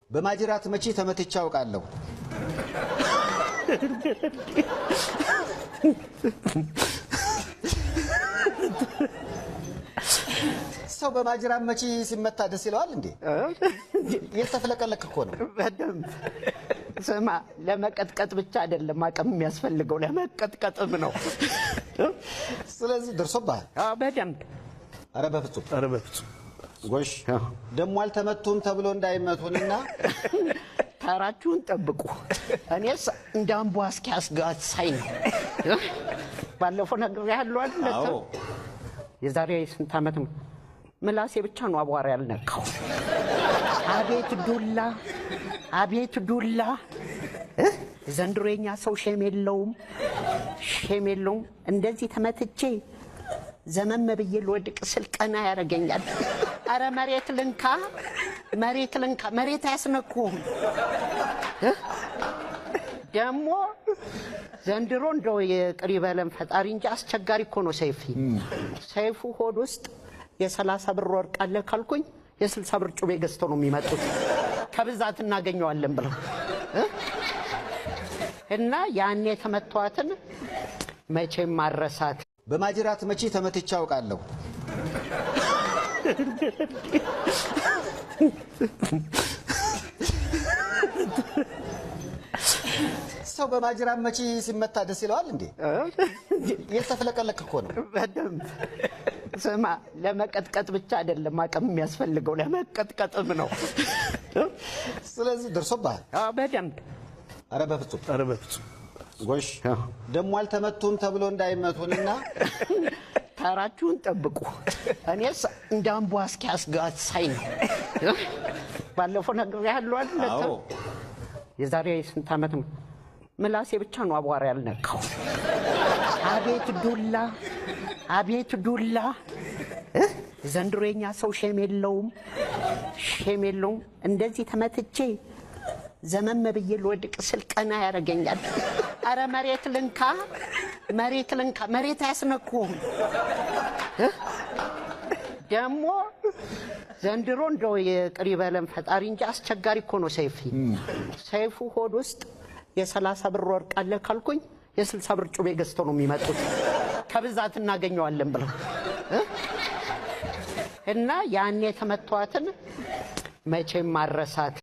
በማጅራት መቼ ተመትቼ አውቃለሁ? ሰው በማጅራት መቼ ሲመታ ደስ ይለዋል እንዴ? የተፈለቀለክ እኮ ነው። በደም ስማ፣ ለመቀጥቀጥ ብቻ አይደለም አቅም የሚያስፈልገው ለመቀጥቀጥም ነው። ስለዚህ ደርሶብሃል? አዎ በደም። ኧረ በፍጹም ጎሽ፣ ደሞ አልተመቱም ተብሎ እንዳይመቱንና ተራችሁን ጠብቁ። እኔስ እንደ አምቧ እስኪያስጋት ሳይ ነው። ባለፈው ነግሬሃለሁ አይደል? አዎ። የዛሬ ስንት ዓመት ነው? ምላሴ ብቻ ነው አቧራ ያልነካው። አቤት ዱላ፣ አቤት ዱላ! ዘንድሮ የኛ ሰው ሼም የለውም። እንደዚህ ተመትቼ ዘመን ብዬ ልወድቅ ስል ቀና ያደርገኛል። አረ መሬት ልንካ፣ መሬት አያስነኩም። ደግሞ ዘንድሮ እንደው የቅሪ በለም ፈጣሪ እንጂ አስቸጋሪ እኮ ነው። ሰይፉ ሆድ ውስጥ የ30 ብር ወርቅ አለ ካልኩኝ የ60 ብር ጩቤ ገዝተው ነው የሚመጡት። ከብዛት እናገኘዋለን ብለው እና ያኔ የተመቷትን መቼም ማረሳት። በማጅራት መቼ ተመትቼ አውቃለሁ? ሰው በማጅራት መቼ ሲመታ ደስ ይለዋል እንዴ? የተፈለቀለክ እኮ ነው። በደም ስማ፣ ለመቀጥቀጥ ብቻ አይደለም አቅም የሚያስፈልገው ለመቀጥቀጥም ነው። ስለዚህ ደርሶብሃል? አዎ በደም። ኧረ በፍጹም ጎሽ፣ ደሞ አልተመቱም ተብሎ እንዳይመቱንና ተራችሁን ጠብቁ። እኔስ እንደ አምቧ እስኪያስጋት ሳይ ነው። ባለፈው ነግሬሃለሁ አይደል? አዎ። የዛሬ ስንት ዓመት ነው? ምላሴ ብቻ ነው አቧራ ያልነካው። አቤት ዱላ፣ አቤት ዱላ! ዘንድሮ የኛ ሰው ሼም የለውም። እንደዚህ ተመትቼ ዘመን ብዬ ልወድቅ ስል ቀና ያደርገኛል። አረ መሬት ልንካ፣ መሬት አያስነኩም። ደግሞ ዘንድሮ እንደው የቅሪ በለም ፈጣሪ እንጂ አስቸጋሪ እኮ ነው። ሰይፉ ሆድ ውስጥ የ30 ብር ወርቅ አለ ካልኩኝ የ60 ብር ጩቤ ገዝተው ነው የሚመጡት። ከብዛት እናገኘዋለን ብለው እና ያኔ የተመቷትን መቼም ማረሳት።